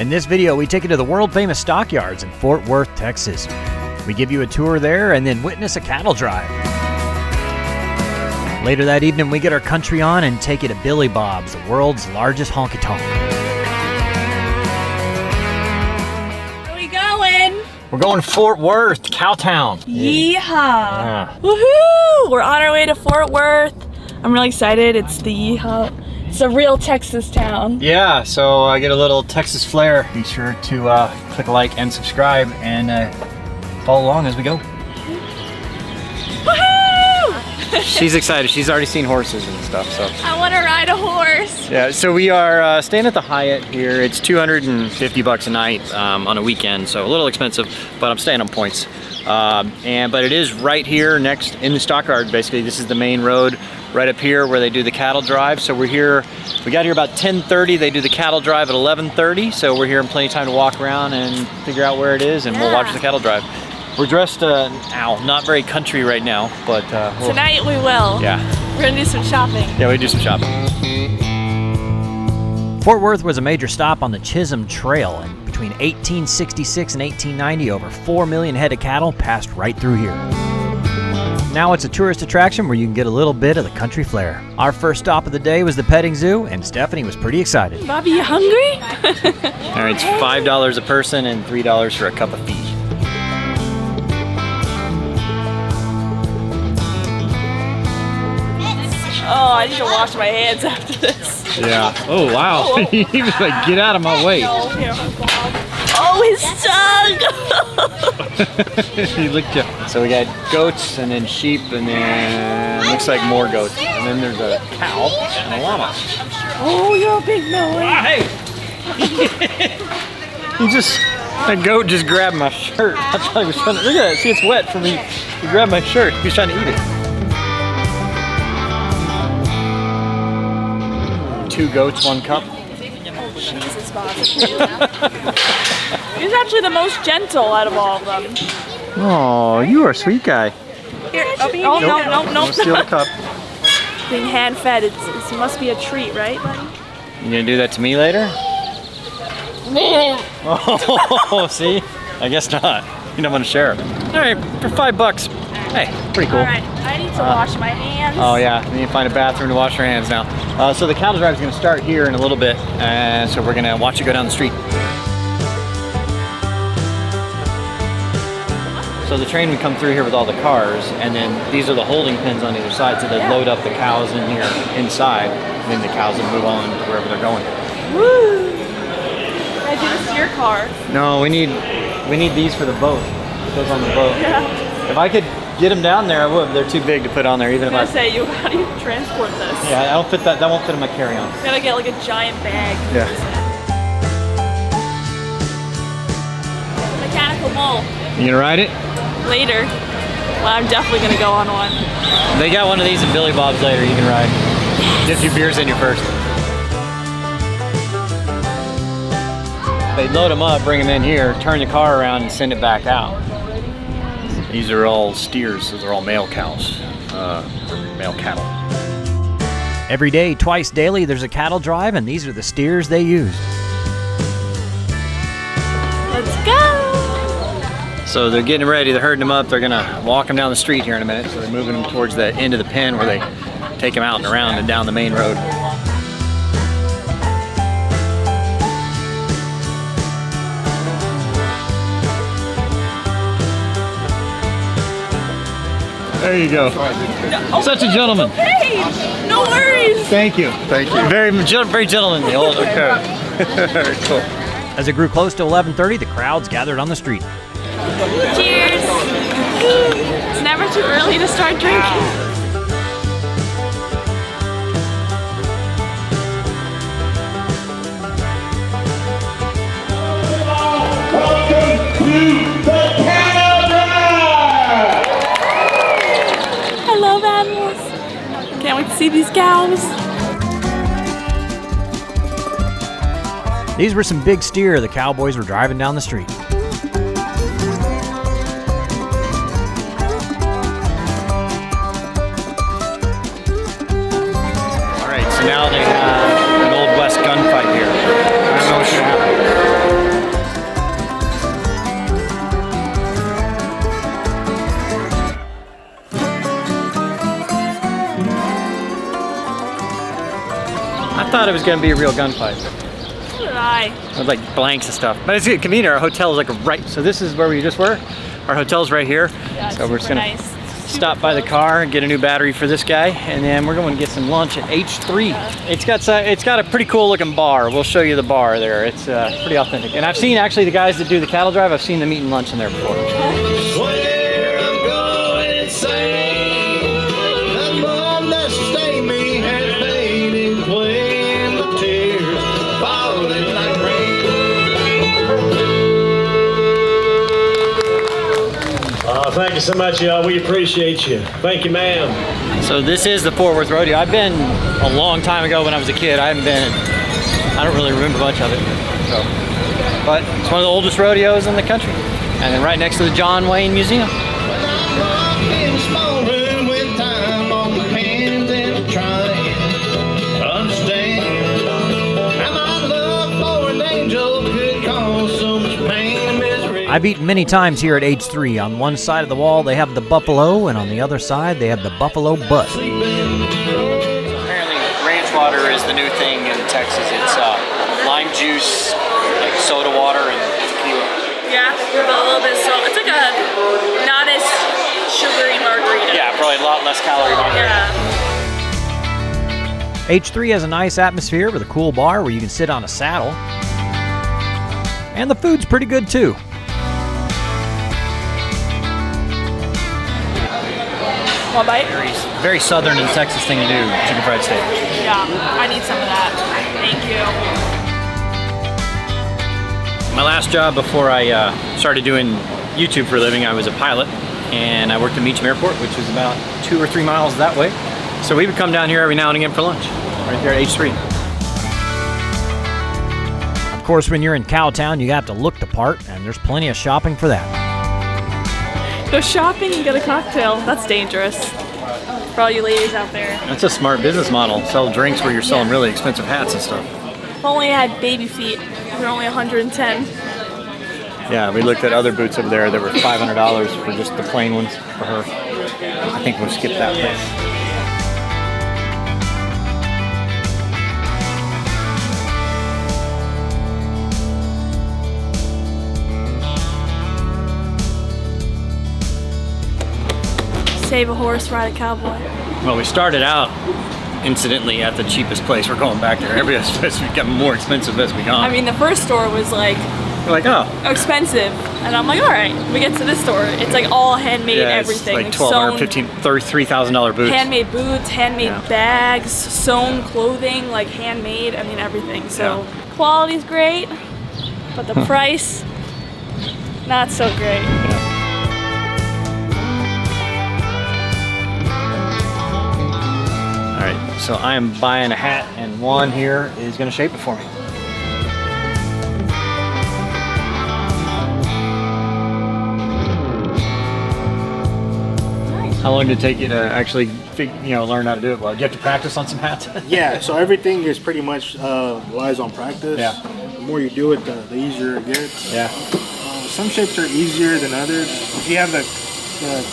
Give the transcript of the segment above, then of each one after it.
In this video, we take you to the world-famous Stockyards in Fort Worth, Texas. We give you a tour there and then witness a cattle drive. Later that evening, we get our country on and take you to Billy Bob's, the world's largest honky tonk. Where are we going? We're going to Fort Worth, Cowtown. Yeehaw! Yeah. Woohoo! We're on our way to Fort Worth. I'm really excited. It's the yeehaw. It's a real Texas town. Yeah, so I get a little Texas flair. Be sure to click like and subscribe and follow along as we go. Woohoo! She's excited. She's already seen horses and stuff, so. I want to ride a horse. Yeah, so we are staying at the Hyatt here. It's $250 a night on a weekend, so a little expensive, but I'm staying on points. But it is right here next in the Stockyard, basically. This is the main road right up here where they do the cattle drive. So we're here, we got here about 10:30. They do the cattle drive at 11:30. So we're here in plenty of time to walk around and figure out where it is, and we'll watch the cattle drive. We're dressed, not very country right now, but tonight we will. Yeah. We're gonna do some shopping. Yeah, we do some shopping. Fort Worth was a major stop on the Chisholm Trail, and between 1866 and 1890, over 4 million head of cattle passed right through here. Now it's a tourist attraction where you can get a little bit of the country flair. Our first stop of the day was the petting zoo, and Stephanie was pretty excited. Bobby, you hungry? All right, it's $5 a person and $3 for a cup of feed. Oh, I need to wash my hands after this. Yeah. Oh, wow. He was like, get out of my way. Oh, his tongue! He licked you. So we got goats and then sheep and then looks like more goats. And then there's a cow and a llama. Oh, you're a big boy. Hey! That goat just grabbed my shirt. I thought he was trying to, look at that, see it's wet for me. He grabbed my shirt. He was trying to eat it. 2 goats, 1 cup. Oh, Jesus, Bobby. He's actually the most gentle out of all of them. Oh, you are a sweet guy. Here, oh, no. Don't steal the cup. Being hand-fed, it must be a treat, right, buddy? You gonna do that to me later? Oh, see? I guess not. You don't want to share it. All right, for $5. Hey, pretty cool. All right, I need to wash my hands. Oh yeah, you need to find a bathroom to wash your hands now. So the cattle drive is going to start here in a little bit, and so we're going to watch it go down the street. So the train would come through here with all the cars, and then these are the holding pens on either side, so they load up the cows in here inside, and then the cows will move on to wherever they're going. Woo! I do the steer car. No, we need these for the boat. It goes on the boat. Yeah. If I could get them down there, I would. They're too big to put on there, even if I say, how do you transport this? Yeah, I don't fit that. That won't fit in my carry-on. You gotta get like a giant bag. Yeah. Mechanical mole. You gonna ride it? Later. Well, I'm definitely gonna go on one. They got one of these in Billy Bob's later. You can ride. Get a few beers in you first. They load them up, bring them in here, turn the car around, and send it back out. These are all steers, so they're all male cows, male cattle. Every day, twice daily, there's a cattle drive, and these are the steers they use. Let's go! So they're getting ready, they're herding them up, they're gonna walk them down the street here in a minute, so they're moving them towards the end of the pen where they take them out and around and down the main road. There you go. Such a gentleman. Hey, no worries. Thank you. Thank you. Very gentlemanly. Okay. Very cool. As it grew close to 11:30, the crowds gathered on the street. Cheers. It's never too early to start drinking. Can't wait to see these cows. These were some big steer the cowboys were driving down the street. All right, so now they have an Old West gunfight here. I don't know what's gonna happen. thought it was gonna be a real gunfight. So did I. With like blanks and stuff. But it's convenient. Our hotel is like right. So this is where we just were. Our hotel's right here. Yeah, so we're just gonna nice. stop by the car and get a new battery for this guy, and then we're going to get some lunch at H3. Yeah. It's got a pretty cool looking bar. We'll show you the bar there. It's pretty authentic. And I've seen actually the guys that do the cattle drive. I've seen them eating lunch in there before. Where I'm going insane. The mom that sustained me has faded when the tears falling like rain. Thank you so much, y'all. We appreciate you. Thank you, ma'am. So this is the Fort Worth Rodeo. I've been a long time ago when I was a kid. I don't really remember much of it. So, but it's one of the oldest rodeos in the country. And then right next to the John Wayne Museum. In a small room with time on my hands and trying to understand how my love for an angel could cause so much pain and misery. I've eaten many times here at H3. On one side of the wall they have the buffalo, and on the other side they have the buffalo butt. Apparently ranch water is the new thing in Texas. It's lime juice, like soda water and tequila. Yeah, with a little bit of salt. It's like a not as sugary margarita. Yeah, probably a lot less calorie margarita. Yeah. H3 has a nice atmosphere with a cool bar where you can sit on a saddle. And the food's pretty good too. Want a bite? Very southern and Texas thing to do, chicken fried steak. Yeah, I need some of that. Thank you. My last job before I started doing YouTube for a living, I was a pilot, and I worked at Meacham Airport, which is about 2 or 3 miles that way. So we would come down here every now and again for lunch, right there at H3. Of course, when you're in Cowtown, you have to look the part, and there's plenty of shopping for that. Go shopping and get a cocktail. That's dangerous. For all you ladies out there. That's a smart business model. Sell drinks where you're selling really expensive hats and stuff. If only I had baby feet. They're only 110. Yeah, we looked at other boots over there that were $500 for just the plain ones for her. I think we'll skip that place. Save a horse, ride a cowboy. Well, we started out incidentally at the cheapest place. We're going back there. Every place we got more expensive as we gone. I mean, the first store was like we're like, oh, expensive, and I'm like, all right. We get to this store, it's like all handmade, yeah, everything. It's like $1,200, $1,500, $3,000 boots. Handmade boots, handmade bags, sewn clothing, like handmade. I mean, everything. So quality's great, but the price, not so great. All right, so I am buying a hat, and Juan here is going to shape it for me. How long did it take you to actually, learn how to do it? Well, do you have to practice on some hats? Yeah, so everything is pretty much relies on practice. Yeah. The more you do it, the easier it gets. Yeah. Some shapes are easier than others. If you have the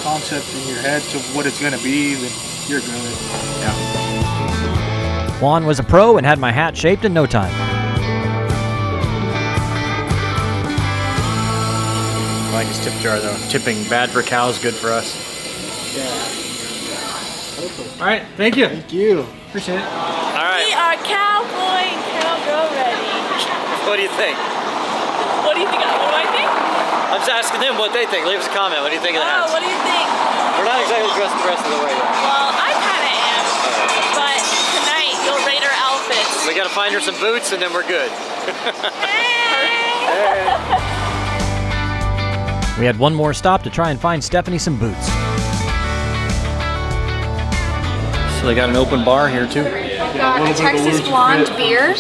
concept in your head to what it's going to be, then you're good. Yeah. Juan was a pro and had my hat shaped in no time. I like his tip jar though. Tipping bad for cows, good for us. Yeah. All right, thank you. Thank you. Appreciate it. All right. We are cowboy and cowgirl ready. What do you think? What do you think? What do I think? I'm just asking them what they think. Leave us a comment. What do you think of the hats? Oh, what do you think? We're not exactly dressed the rest of the way yet. Well, I kind of am, but tonight you'll rate our outfits. We gotta find her some boots and then we're good. We had one more stop to try and find Stephanie some boots. So they got an open bar here too. I've got a Texas Blonde beer.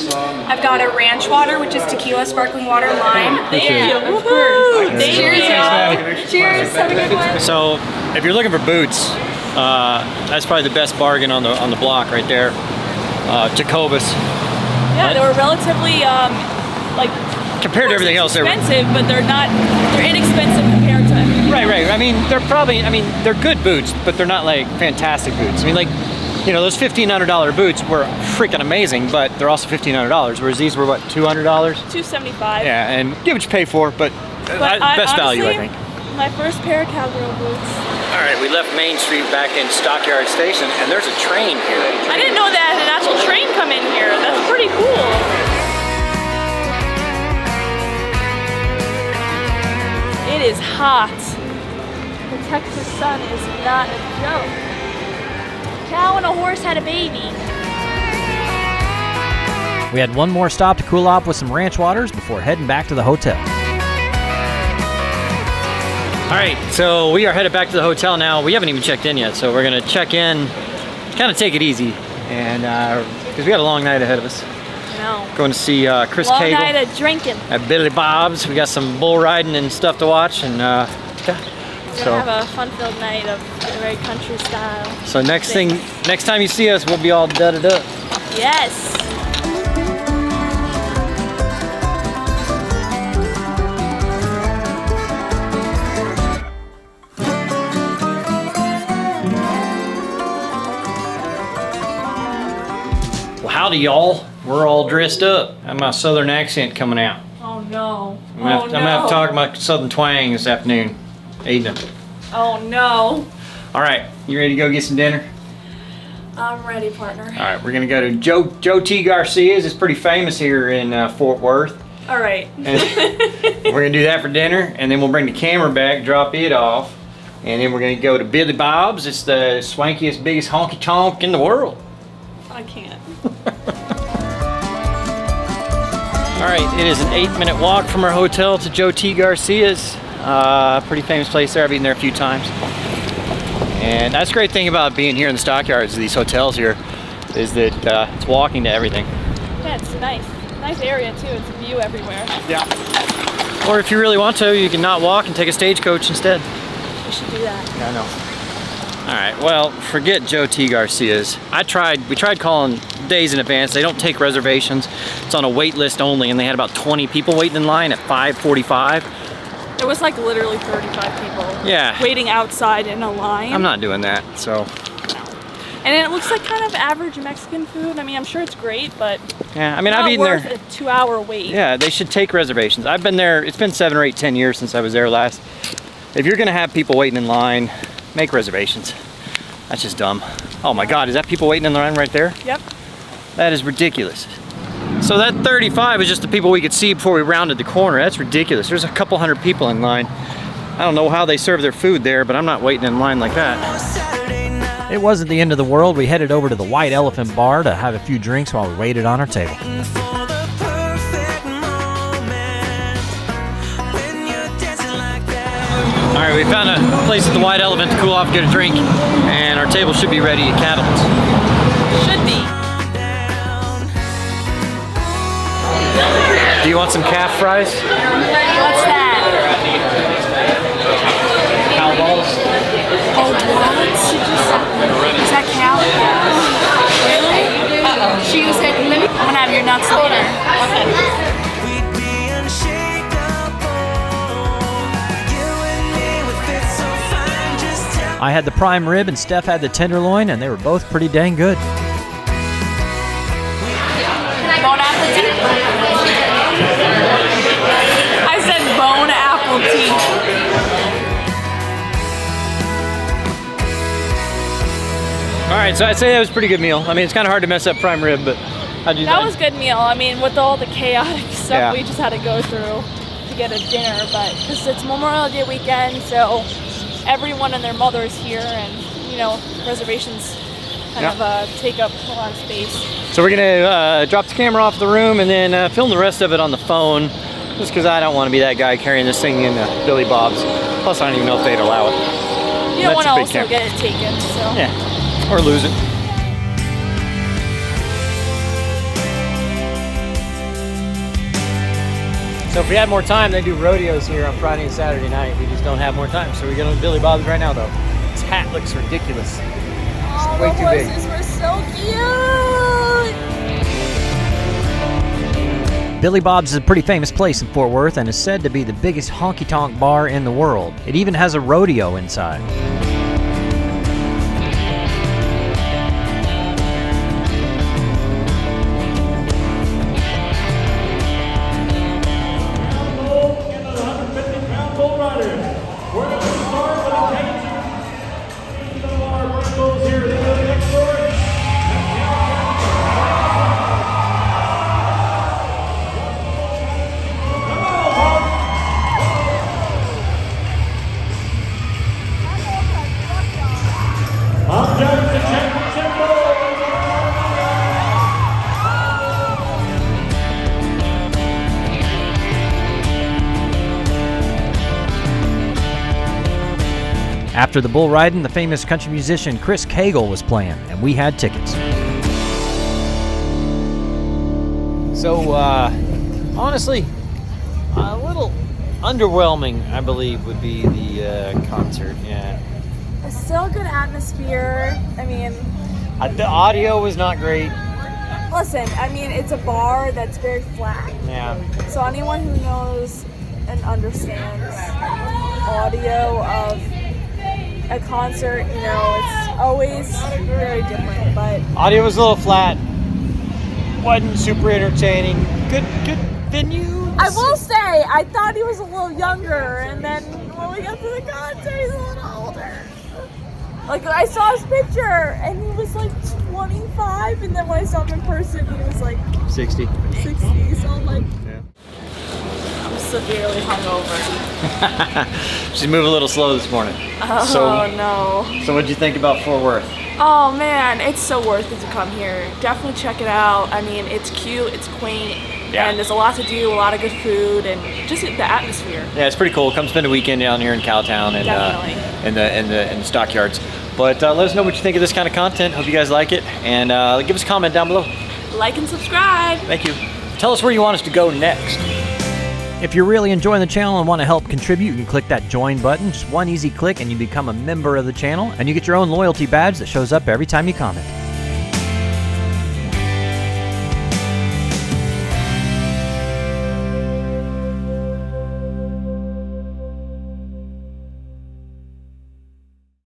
I've got a ranch water, which is tequila, sparkling water, lime. Thank you. Of course. Cheers, y'all. Cheers. Have a good one. So if you're looking for boots, that's probably the best bargain on the block right there. Jacobus. Yeah, they were relatively Compared to everything else, they're expensive, but they're inexpensive compared to. right. I mean, they're good boots, but they're not like fantastic boots. I mean, like you know, those $1,500 boots were freaking amazing, but they're also $1,500, whereas these were what, $200? $275. Yeah, and get what you pay for, but best value, I think. My first pair of cowgirl boots. All right, we left Main Street back in Stockyards Station, and there's a train here. I didn't know that an actual train come in here. That's pretty cool. It is hot. The Texas sun is not a joke. Cow and a horse had a baby. We had one more stop to cool off with some ranch waters before heading back to the hotel. All right, so we are headed back to the hotel now. We haven't even checked in yet, so we're gonna check in, kind of take it easy, and because we got a long night ahead of us. No. Going to see Chris Long Cagle night of drinking. at Billy Bob's. We got some bull riding and stuff to watch, and yeah. We're gonna have a fun-filled night of very country style. So next time you see us, we'll be all dudded up. Yes. Well, howdy y'all. We're all dressed up. I have my southern accent coming out. Oh no. I'm gonna have to talk my southern twang this afternoon, evening. Oh no. All right, you ready to go get some dinner? I'm ready, partner. All right, we're gonna go to Joe T. Garcia's. It's pretty famous here in Fort Worth. All right. And we're gonna do that for dinner, and then we'll bring the camera back, drop it off, and then we're gonna go to Billy Bob's. It's the swankiest, biggest honky tonk in the world. I can't. All right, it is an 8-minute walk from our hotel to Joe T. Garcia's. Pretty famous place there. I've eaten there a few times. And that's the great thing about being here in the Stockyards, these hotels here, is that it's walking to everything. Yeah, it's nice. Nice area too. It's a view everywhere. Yeah. Or if you really want to, you can not walk and take a stagecoach instead. You should do that. Yeah, I know. All right, well, forget Joe T. Garcia's. We tried calling days in advance. They don't take reservations. It's on a wait list only, and they had about 20 people waiting in line at 5:45. There was like literally 35 people. Yeah. Waiting outside in a line. I'm not doing that, so. And it looks like kind of average Mexican food. I mean, I'm sure it's great, but Yeah, I mean, not I've eaten worth there. a 2-hour wait. Yeah, they should take reservations. I've been there, it's been 7 or 8, 10 years since I was there last. If you're gonna have people waiting in line, make reservations. That's just dumb. Oh my God, is that people waiting in the line right there? Yep. That is ridiculous. So that 35 is just the people we could see before we rounded the corner. That's ridiculous. There's a couple hundred people in line. I don't know how they serve their food there, but I'm not waiting in line like that. It wasn't the end of the world. We headed over to the White Elephant Bar to have a few drinks while we waited on our table. All right, we found a place at the White Elephant to cool off and get a drink, and our table should be ready at Cattleman's. Should be. Do you want some calf fries? What's that? Cow balls? Oh, what? Is that cow? Really? She said, I'm gonna have your nuts later. Okay. I had the prime rib and Steph had the tenderloin, and they were both pretty dang good. Bon appetit. I said bon appetit. All right, so I'd say that was a pretty good meal. I mean, it's kind of hard to mess up prime rib, but how'd you That was a good meal. I mean, with all the chaotic stuff Yeah. we just had to go through to get a dinner, but because it's Memorial Day weekend, so everyone and their mother's here, and you know, reservations kind of take up a lot of space. So we're gonna drop the camera off the room and then film the rest of it on the phone, just because I don't want to be that guy carrying this thing in Billy Bob's. Plus, I don't even know if they'd allow it. You don't That's want a to big also camera. get it taken, so. Yeah, or lose it. So if we had more time, they do rodeos here on Friday and Saturday night. We just don't have more time, so we're going to Billy Bob's right now, though. This hat looks ridiculous. Oh, way the too big. horses were so cute! Billy Bob's is a pretty famous place in Fort Worth and is said to be the biggest honky tonk bar in the world. It even has a rodeo inside. After the bull riding, the famous country musician Chris Cagle was playing, and we had tickets. So, honestly, a little underwhelming, I believe, would be the concert. Yeah. It's still a good atmosphere. I mean, The audio was not great. listen, I mean, it's a bar that's very flat. Yeah. So anyone who knows and understands audio of a concert, you know, it's always very different. But Audio was a little flat. Wasn't super entertaining. Good venue. I will say, I thought he was a little younger, and then when we got to the concert, he's a little older. Like, I saw his picture, and he was like 25, and then when I saw him in person, he was like 60. 60. So I'm like, Yeah. I'm severely hungover. She's moving a little slow this morning. Oh no. So what'd you think about Fort Worth? Oh man, it's so worth it to come here. Definitely check it out. I mean, it's cute, it's quaint, Yeah. and there's a lot to do, a lot of good food, and just the atmosphere. Yeah, it's pretty cool. Come spend a weekend down here in Cowtown and in the Stockyards. But let us know what you think of this kind of content. Hope you guys like it, and give us a comment down below. Like and subscribe. Thank you. Tell us where you want us to go next. If you're really enjoying the channel and want to help contribute, you can click that join button. Just one easy click and you become a member of the channel, and you get your own loyalty badge that shows up every time you comment.